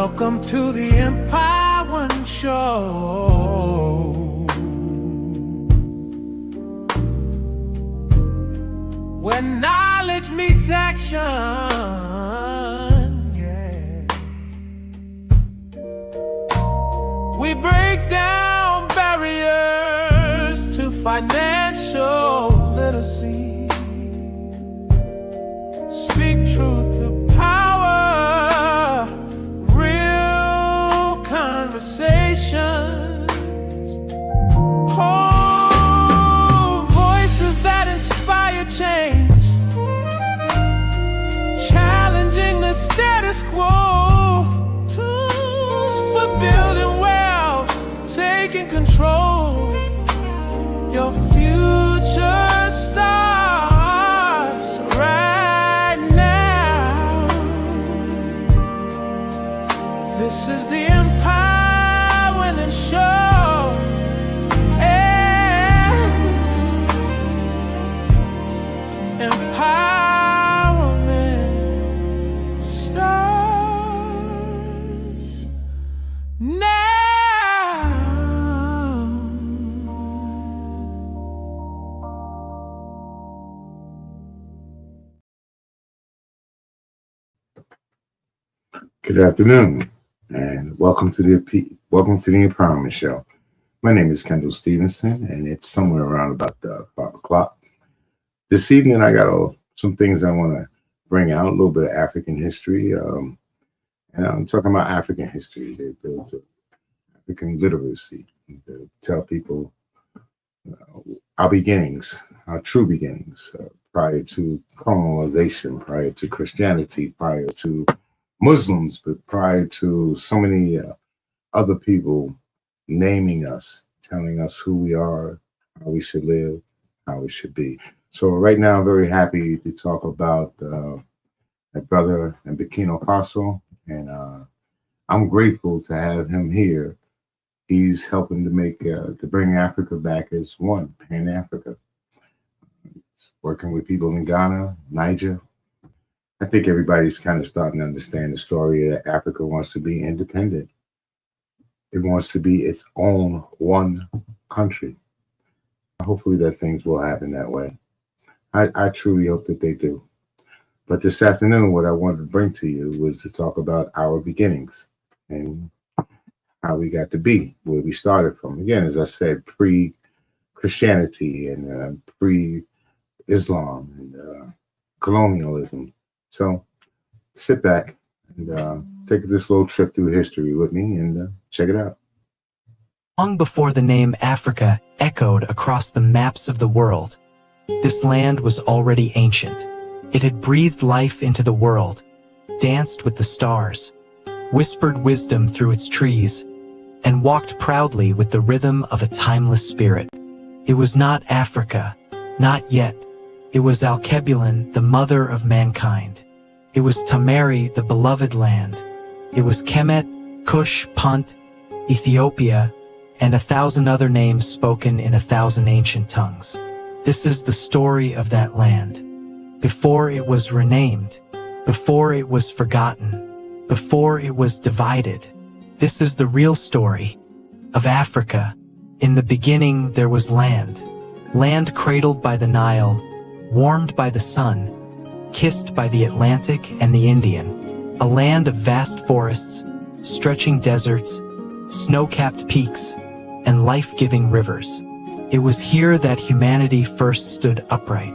Welcome to the Empire One Show, where knowledge meets action. Yeah, we break down barriers to financial literacy, speak truth to power, real conversations, hold voices that inspire change, challenging the status quo, tools for building wealth, taking control. Your future starts right now. This is the Empire Winning Show. Empowerment starts now. Good afternoon, and welcome to the Empowerment Show. My name is Kendall Stevenson, and it's somewhere around about 5 o'clock. This evening, I got some things I want to bring out, a little bit of African history, and I'm talking about African history. They built African literacy to tell people our beginnings, our true beginnings, prior to colonization, prior to Christianity, prior to Muslims, but prior to so many other people naming us, telling us who we are, how we should live, how we should be. So right now, I'm very happy to talk about my brother in Burkina Faso, and I'm grateful to have him here. He's helping to bring Africa back as one, Pan-Africa. He's working with people in Ghana, Niger. I think everybody's kind of starting to understand the story that Africa wants to be independent. It wants to be its own one country. Hopefully that things will happen that way. I truly hope that they do. But this afternoon, what I wanted to bring to you was to talk about our beginnings and how we got to be where we started from. Again, as I said, pre-Christianity and pre-Islam and colonialism. So sit back and take this little trip through history with me and check it out. Long before the name Africa echoed across the maps of the world, this land was already ancient. It had breathed life into the world, danced with the stars, whispered wisdom through its trees, and walked proudly with the rhythm of a timeless spirit. It was not Africa, not yet. It was Alkebulan, the mother of mankind. It was Tamari, the beloved land. It was Kemet, Kush, Punt, Ethiopia, and 1,000 other names spoken in 1,000 ancient tongues. This is the story of that land. Before it was renamed, before it was forgotten, before it was divided. This is the real story of Africa. In the beginning there was land. Land cradled by the Nile, warmed by the sun, kissed by the Atlantic and the Indian. A land of vast forests, stretching deserts, snow-capped peaks, and life-giving rivers. It was here that humanity first stood upright.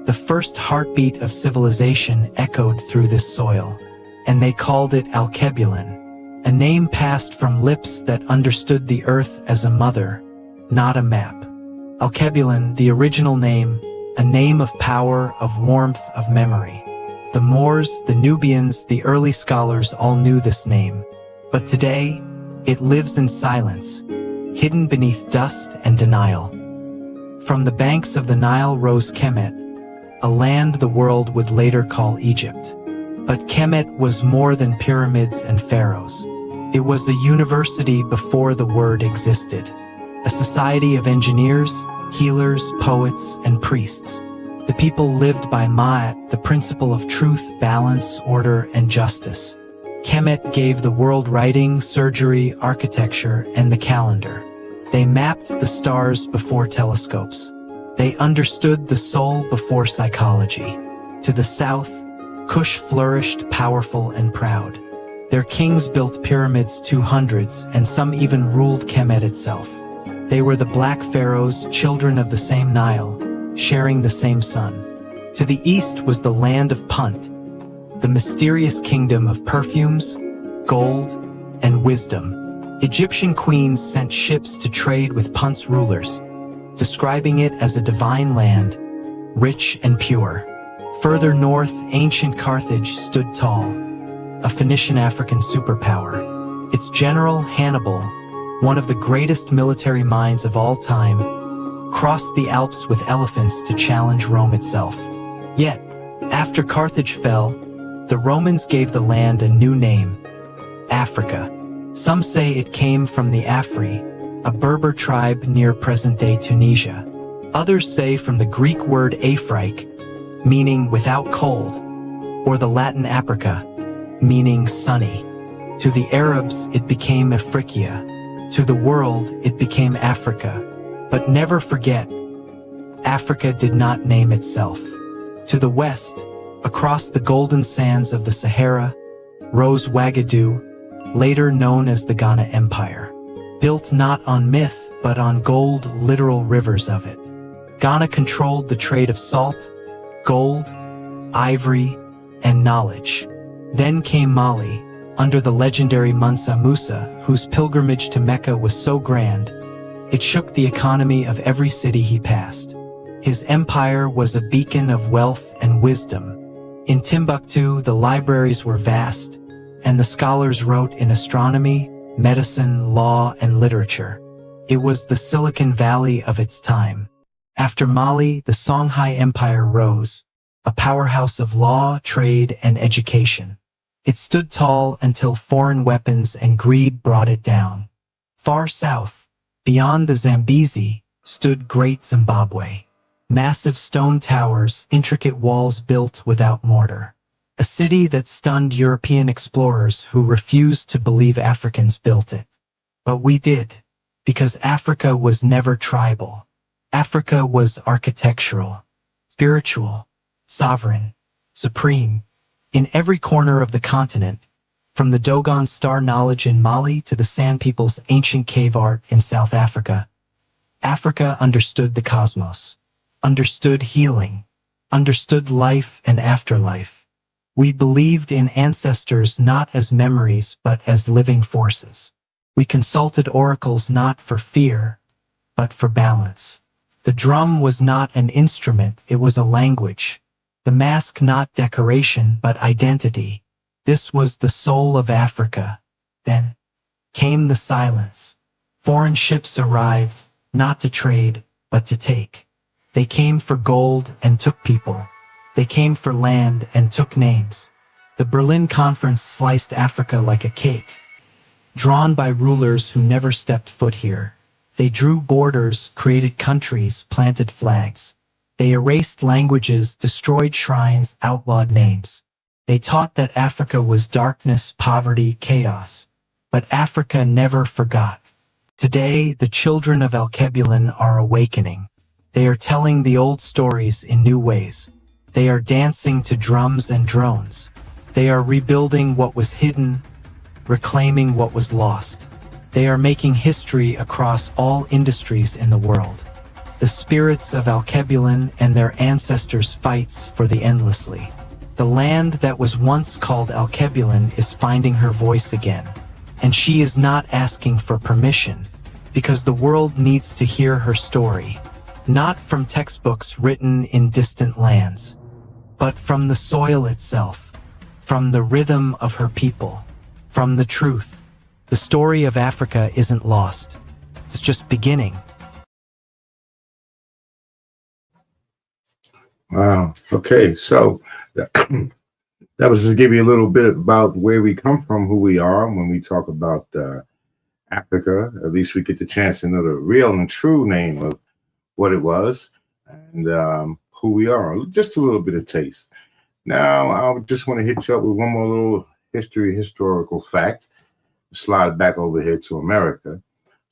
The first heartbeat of civilization echoed through this soil, and they called it Alkebulan, a name passed from lips that understood the earth as a mother, not a map. Alkebulan, the original name, a name of power, of warmth, of memory. The Moors, the Nubians, the early scholars all knew this name, but today, it lives in silence, hidden beneath dust and denial. From the banks of the Nile rose Kemet, a land the world would later call Egypt. But Kemet was more than pyramids and pharaohs. It was a university before the word existed, a society of engineers, healers, poets, and priests. The people lived by Ma'at, the principle of truth, balance, order, and justice. Kemet gave the world writing, surgery, architecture, and the calendar. They mapped the stars before telescopes. They understood the soul before psychology. To the south, Kush flourished, powerful and proud. Their kings built pyramids 200s, and some even ruled Kemet itself. They were the Black Pharaohs, children of the same Nile, sharing the same sun. To the east was the land of Punt, the mysterious kingdom of perfumes, gold, and wisdom. Egyptian queens sent ships to trade with Punt's rulers, describing it as a divine land, rich and pure. Further north, ancient Carthage stood tall, a Phoenician African superpower. Its general, Hannibal, one of the greatest military minds of all time, crossed the Alps with elephants to challenge Rome itself. Yet, after Carthage fell, the Romans gave the land a new name, Africa. Some say it came from the Afri, a Berber tribe near present-day Tunisia. Others say from the Greek word Afrique, meaning without cold, or the Latin Africa, meaning sunny. To the Arabs, it became Afrikia. To the world, it became Africa. But never forget, Africa did not name itself. To the west, across the golden sands of the Sahara, rose Ouagadougou, later known as the Ghana Empire. Built not on myth, but on gold, literal rivers of it. Ghana controlled the trade of salt, gold, ivory, and knowledge. Then came Mali, under the legendary Mansa Musa, whose pilgrimage to Mecca was so grand, it shook the economy of every city he passed. His empire was a beacon of wealth and wisdom. In Timbuktu, the libraries were vast, and the scholars wrote in astronomy, medicine, law, and literature. It was the Silicon Valley of its time. After Mali, the Songhai Empire rose, a powerhouse of law, trade, and education. It stood tall until foreign weapons and greed brought it down. Far south, beyond the Zambezi, stood Great Zimbabwe. Massive stone towers, intricate walls built without mortar. A city that stunned European explorers who refused to believe Africans built it. But we did, because Africa was never tribal. Africa was architectural, spiritual, sovereign, supreme. In every corner of the continent, from the Dogon star knowledge in Mali to the Sand People's ancient cave art in South Africa, Africa understood the cosmos, understood healing, understood life and afterlife. We believed in ancestors not as memories but as living forces. We consulted oracles not for fear, but for balance. The drum was not an instrument, it was a language. The mask not decoration but identity. This was the soul of Africa. Then came the silence. Foreign ships arrived, not to trade, but to take. They came for gold and took people. They came for land and took names. The Berlin Conference sliced Africa like a cake. Drawn by rulers who never stepped foot here. They drew borders, created countries, planted flags. They erased languages, destroyed shrines, outlawed names. They taught that Africa was darkness, poverty, chaos. But Africa never forgot. Today, the children of Alkebulan are awakening. They are telling the old stories in new ways. They are dancing to drums and drones. They are rebuilding what was hidden, reclaiming what was lost. They are making history across all industries in the world. The spirits of Alkebulan and their ancestors fights for the endlessly. The land that was once called Alkebulan is finding her voice again. And she is not asking for permission, because the world needs to hear her story. Not from textbooks written in distant lands, but from the soil itself, from the rhythm of her people, from the truth. The story of Africa isn't lost. It's just beginning. Wow. Okay, so that was to give you a little bit about where we come from, who we are. When we talk about Africa, at least we get the chance to know the real and true name of what it was and who we are. Just a little bit of taste. Now, I just want to hit you up with one more little historical fact. Slide back over here to America.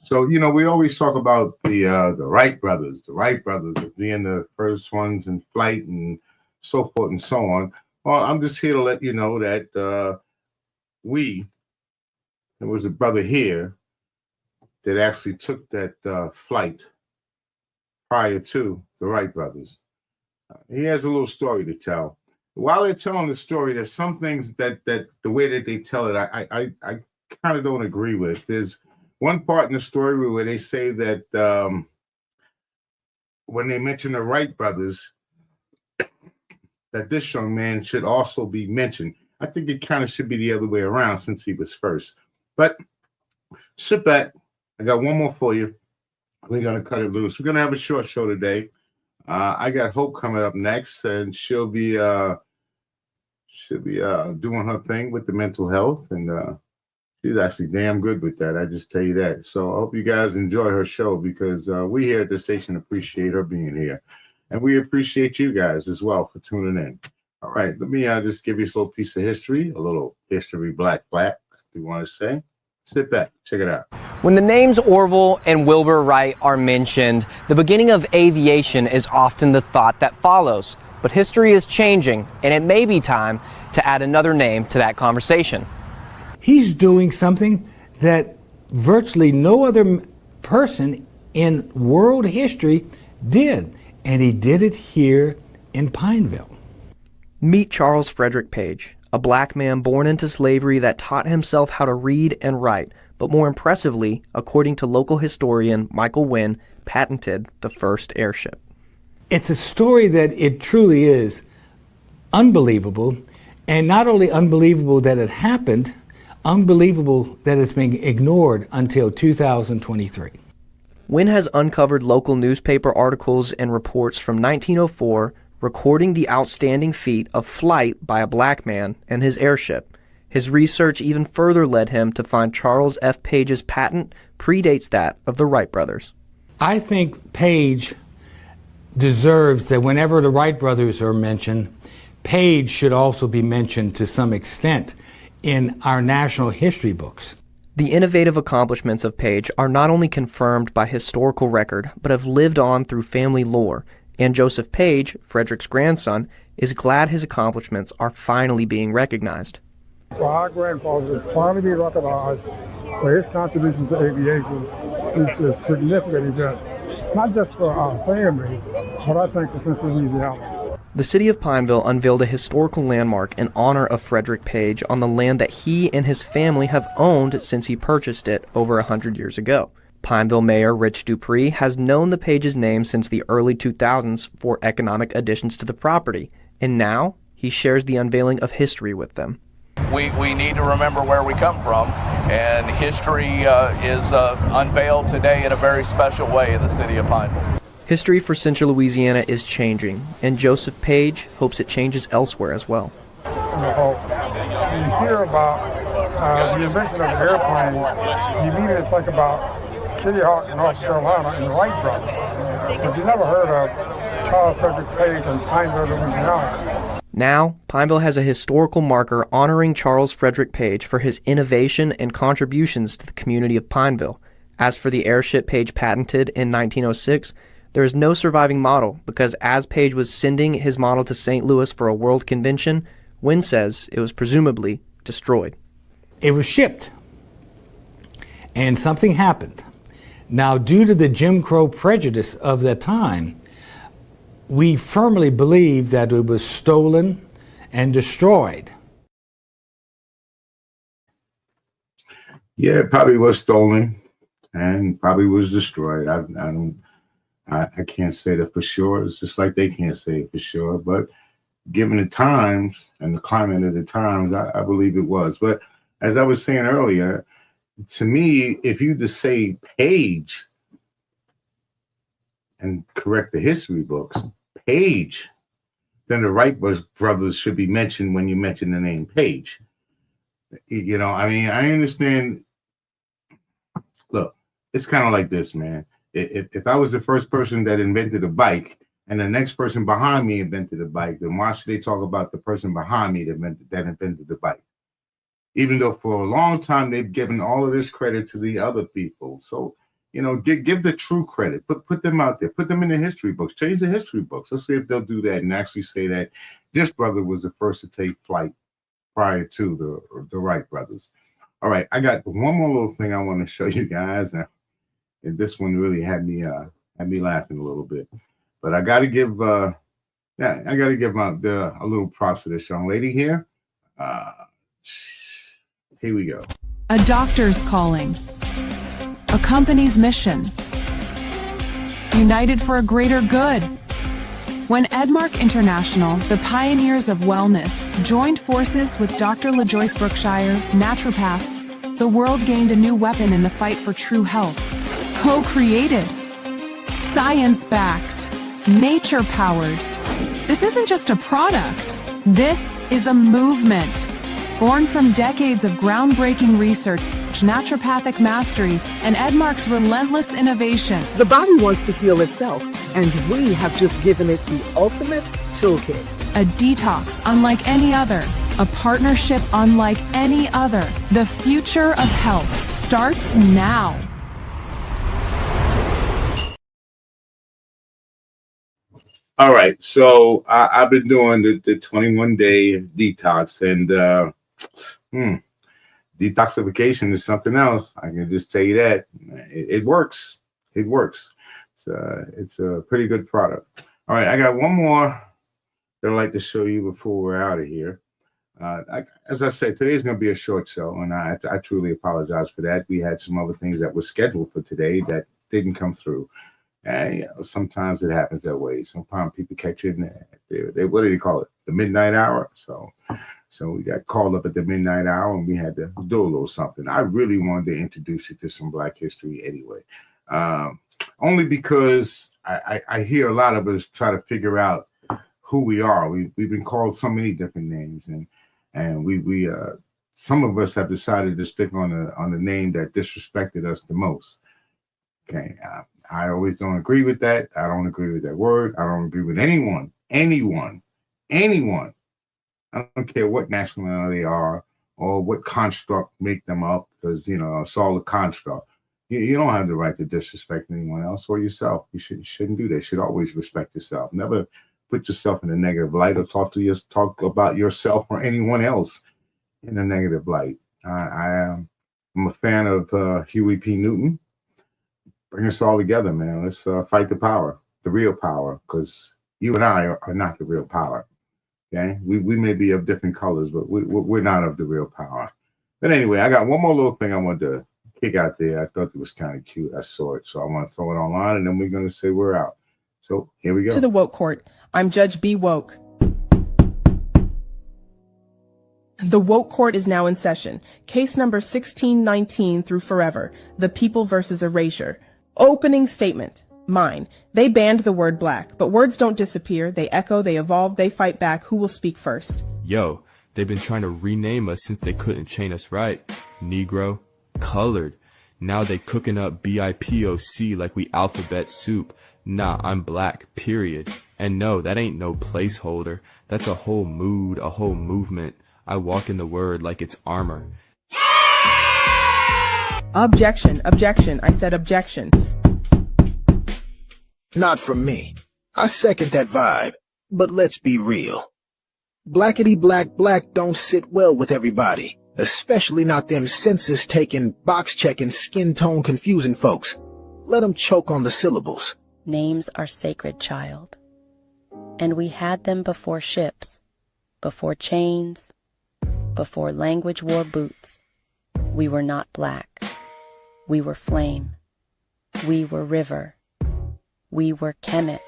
So, we always talk about the Wright brothers, being the first ones in flight and so forth and so on. Well, I'm just here to let you know that there was a brother here that actually took that flight prior to the Wright brothers. He has a little story to tell. While they're telling the story, there's some things that the way that they tell it, I kind of don't agree with. There's one part in the story where they say that when they mention the Wright brothers, that this young man should also be mentioned. I think it kind of should be the other way around since he was first. But sit back. I got one more for you. We're going to cut it loose. We're going to have a short show today. I got Hope coming up next, and she'll be doing her thing with the mental health, and she's actually damn good with that. I just tell you that. So I hope you guys enjoy her show, because we here at the station appreciate her being here, and we appreciate you guys as well for tuning in. All right, let me just give you a little piece of history, a little history, black, if you want to say. Sit back, check it out. When the names Orville and Wilbur Wright are mentioned, the beginning of aviation is often the thought that follows. But history is changing, and it may be time to add another name to that conversation. He's doing something that virtually no other person in world history did, and he did it here in Pineville. Meet Charles Frederick Page, a black man born into slavery that taught himself how to read and write, but more impressively, according to local historian Michael Wynn, patented the first airship. It's a story that it truly is unbelievable, and not only unbelievable that it happened, unbelievable that it's being ignored until 2023. Wynn has uncovered local newspaper articles and reports from 1904 recording the outstanding feat of flight by a black man and his airship. His research even further led him to find Charles F. Page's patent predates that of the Wright brothers. I think Page deserves that whenever the Wright brothers are mentioned, Page should also be mentioned to some extent in our national history books. The innovative accomplishments of Page are not only confirmed by historical record, but have lived on through family lore, and Joseph Page, Frederick's grandson, is glad his accomplishments are finally being recognized. For our grandfather to finally be recognized for his contribution to aviation is a significant event, not just for our family, but I think for Central Louisiana. The city of Pineville unveiled a historical landmark in honor of Frederick Page on the land that he and his family have owned since he purchased it over 100 years ago. Pineville Mayor Rich Dupree has known the Page's name since the early 2000s for economic additions to the property, and now he shares the unveiling of history with them. We need to remember where we come from, and history is unveiled today in a very special way in the city of Pineville. History for Central Louisiana is changing, and Joseph Page hopes it changes elsewhere as well. You hear about the invention of the airplane, you immediately think about Kitty Hawk, North Carolina, and the Wright brothers. But you never heard of Charles Frederick Page in Pineville, Louisiana. Now, Pineville has a historical marker honoring Charles Frederick Page for his innovation and contributions to the community of Pineville. As for the airship Page patented in 1906, there is no surviving model because as Page was sending his model to St. Louis for a world convention, Wynn says it was presumably destroyed. It was shipped, and something happened. Now, due to the Jim Crow prejudice of that time, we firmly believe that it was stolen and destroyed. Yeah, it probably was stolen and probably was destroyed. I can't say that for sure. It's just like they can't say it for sure. But given the times and the climate of the times, I believe it was. But as I was saying earlier, to me, if you just say Page and correct the history books, Page, then the Wright brothers should be mentioned when you mention the name Page. You know, I mean, I understand. Look, it's kind of like this, man. If I was the first person that invented a bike and the next person behind me invented a bike, then why should they talk about the person behind me that invented the bike? even though for a long time they've given all of this credit to the other people. So, give the true credit. Put them out there. Put them in the history books. Change the history books. Let's see if they'll do that and actually say that this brother was the first to take flight prior to the Wright brothers. All right, I got one more little thing I want to show you guys, and this one really had me laughing a little bit. But I got to give a little props to this young lady here. Here we go. A doctor's calling. A company's mission. United for a greater good. When Edmark International, the pioneers of wellness, joined forces with Dr. LaJoyce Brookshire, naturopath, the world gained a new weapon in the fight for true health. Co-created, science-backed, nature-powered. This isn't just a product. This is a movement. Born from decades of groundbreaking research, naturopathic mastery, and Edmark's relentless innovation. The body wants to heal itself, and we have just given it the ultimate toolkit. A detox unlike any other. A partnership unlike any other. The future of health starts now. All right, so I've been doing the 21-day detox, and detoxification is something else. I can just tell you that it works. It works. It's a pretty good product. All right, I got one more that I'd like to show you before we're out of here. As I said, today's going to be a short show, and I truly apologize for that. We had some other things that were scheduled for today that didn't come through. And sometimes it happens that way. Sometimes people catch it in they what do they call it? The midnight hour. So we got called up at the midnight hour, and we had to do a little something. I really wanted to introduce you to some Black history anyway, only because I hear a lot of us try to figure out who we are. We've been called so many different names, and we some of us have decided to stick on the name that disrespected us the most. Okay, I always don't agree with that. I don't agree with that word. I don't agree with anyone. I don't care what nationality they are or what construct make them up, because it's all a construct. You don't have the right to disrespect anyone else or yourself. You shouldn't do that. You should always respect yourself. Never put yourself in a negative light or talk about yourself or anyone else in a negative light. I'm a fan of Huey P. Newton. Bring us all together, man. Let's fight the real power, because you and I are not the real power. Okay, we may be of different colors, but we're not of the real power. But anyway, I got one more little thing I wanted to kick out there. I thought it was kind of cute. I saw it, so I want to throw it online, and then we're going to say we're out. So here we go. To the Woke Court. I'm Judge B. Woke. The Woke Court is now in session. Case number 1619 through forever. The People versus Erasure. Opening statement. Mine. They banned the word black, but words don't disappear. They echo, they evolve, they fight back. Who will speak first? Yo, they've been trying to rename us since they couldn't chain us right. Negro, colored. Now they cooking up BIPOC like we alphabet soup. Nah, I'm black, period. And no, that ain't no placeholder. That's a whole mood, a whole movement. I walk in the word like it's armor. Objection, objection. I said objection. Not from me. I second that vibe. But let's be real. Blackity black don't sit well with everybody. Especially not them census-taking, box-checking, skin-tone confusing folks. Let them choke on the syllables. Names are sacred, child. And we had them before ships, before chains, before language wore boots. We were not black. We were flame. We were river. We were Kemet.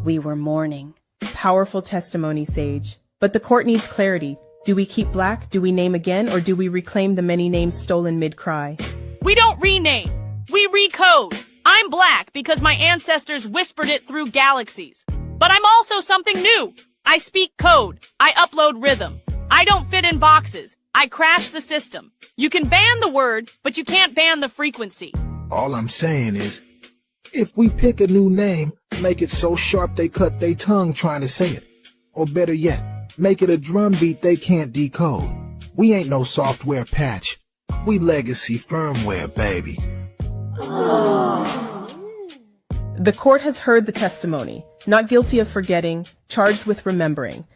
We were morning. Powerful testimony, Sage. But the court needs clarity. Do we keep black? Do we name again? Or do we reclaim the many names stolen mid-cry? We don't rename. We recode. I'm black because my ancestors whispered it through galaxies. But I'm also something new. I speak code. I upload rhythm. I don't fit in boxes. I crash the system. You can ban the word, but you can't ban the frequency. All I'm saying is, if we pick a new name, make it so sharp they cut their tongue trying to say it. Or better yet, make it a drum beat they can't decode. We ain't no software patch. We legacy firmware, baby. The court has heard the testimony. Not guilty of forgetting, charged with remembering.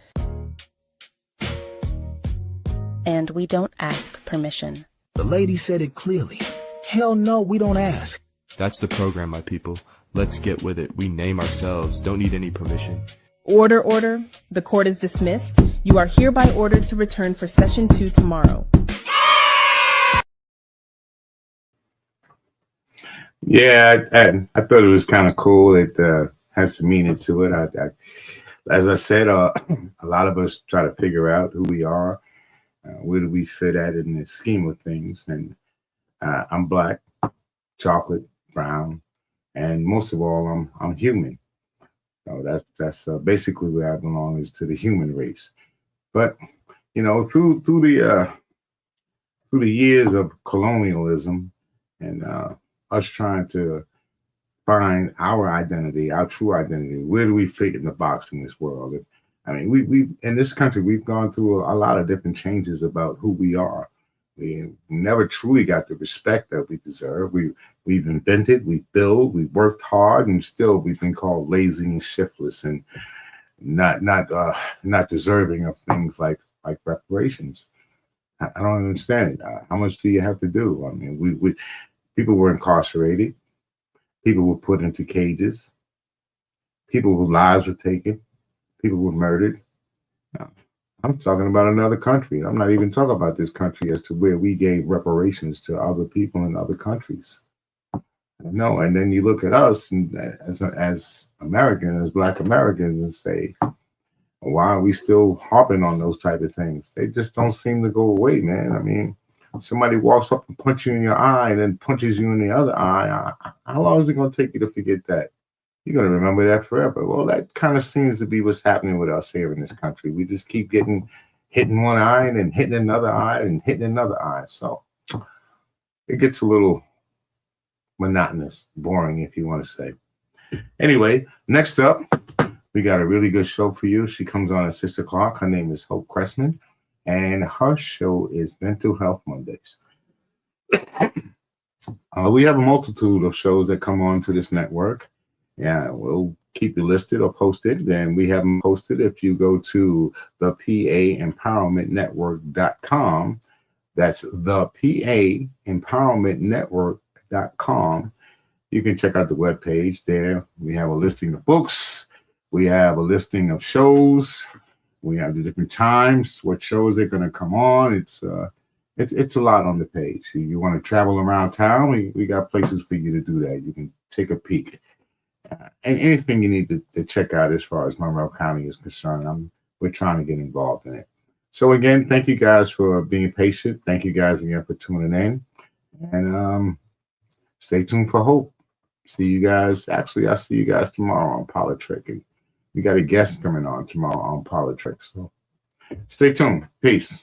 And we don't ask permission. The lady said it clearly. Hell no, we don't ask. That's the program, my people. Let's get with it. We name ourselves. Don't need any permission. Order, order. The court is dismissed. You are hereby ordered to return for session 2 tomorrow. Yeah, I thought it was kind of cool. It has some meaning to it. As I said, a lot of us try to figure out who we are, where do we fit at in the scheme of things. And I'm black, chocolate, brown, and most of all, I'm human. So that's basically where I belong, is to the human race. But you know, through the years of colonialism and us trying to find our identity, our true identity, where do we fit in the box in this world? I mean, we've in this country, we've gone through a lot of different changes about who we are. We never truly got the respect that we deserve. We've invented, we built, we worked hard, and still we've been called lazy and shiftless and not deserving of things like reparations. I don't understand it. How much do you have to do? I mean, people were incarcerated, people were put into cages, people whose lives were taken, people were murdered. I'm talking about another country. I'm not even talking about this country as to where we gave reparations to other people in other countries. No, and then you look at us and as Americans, as Black Americans, and say, why are we still harping on those type of things? They just don't seem to go away, man. I mean, somebody walks up and punches you in your eye and then punches you in the other eye. How long is it going to take you to forget that? You're going to remember that forever. Well, that kind of seems to be what's happening with us here in this country. We just keep hitting one eye and then hitting another eye and hitting another eye. So it gets a little monotonous, boring, if you want to say. Anyway, next up, we got a really good show for you. She comes on at 6 o'clock. Her name is Hope Cressman, and her show is Mental Health Mondays. We have a multitude of shows that come on to this network. Yeah, we'll keep you listed or posted. And we have them posted if you go to the PAEmpowermentNetwork.com. That's the PAEmpowermentNetwork.com. You can check out the webpage there. We have a listing of books. We have a listing of shows. We have the different times, what shows they're going to come on. It's a lot on the page. You want to travel around town, we got places for you to do that. You can take a peek. And anything you need to check out as far as Monroe County is concerned, we're trying to get involved in it. So again, thank you guys for being patient. Thank you guys again for tuning in. And stay tuned for Hope. See you guys. Actually, I'll see you guys tomorrow on Politrick. And we got a guest coming on tomorrow on Politrick. So stay tuned. Peace.